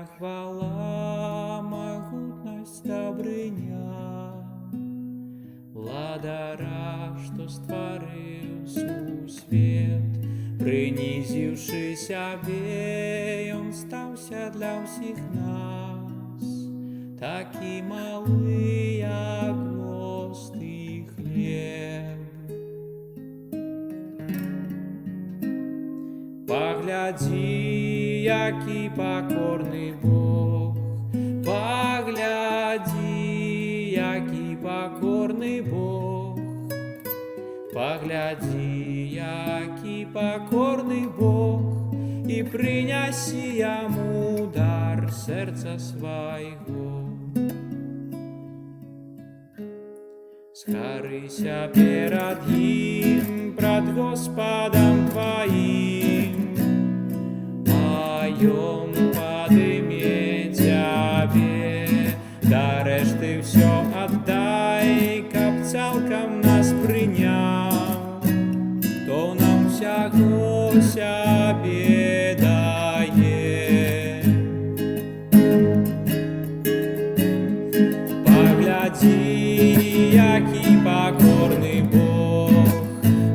Таїмная хвала, могутность добрыня, владара, што стварыў сусвет. Прынізіўшы сябе, ён стаўся для ўсіх нас, такі малы, як гвозд і хлеб. Паглядзі, які пакорны Бог, паглядзі, які пакорны Бог, паглядзі, які пакорны Бог, і прынясі яму дар сэрца свайго. Схарыся перад ім, пред Господом твоим, а ён падыме цябе. Да рэшты ўсё аддай, каб цалкам нас прыняў, хто нам усяго сябе дае. Паглядзі, які пакорны Бог,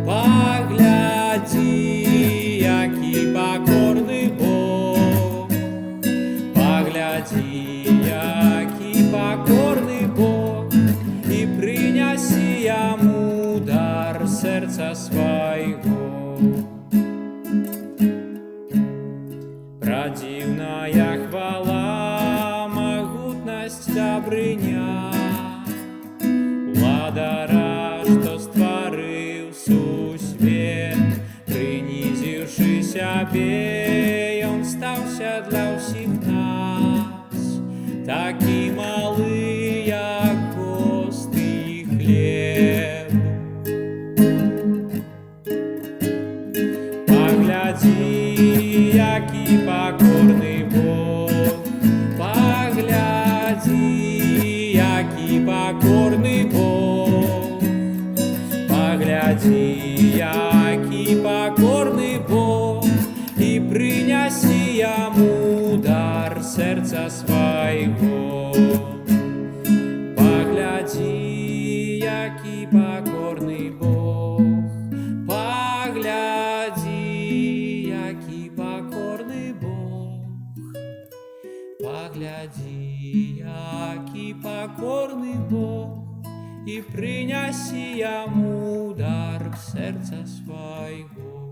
паглядзі, які пакорны Бог, паглядзі, які пакорны Бог, і прынясі яму дар сэрца свайго. Прадзіўная хвала, могутнасць добрыня, владара, што стварыў сусвет. Прынізіўшы сябе, ён стаўся для ўсіх нас, такі малы, як гвозд і хлеб. Паглядзі, які пакорны Бог, паглядзі, які пакорны Бог, паглядзі, які пакорны Бог, і прынясі яму дар сэрца свайго. Паглядзі, які пакорны Бог, паглядзі, які пакорны Бог, паглядзі, які пакорны Бог, і прынясі яму дар сэрца свайго.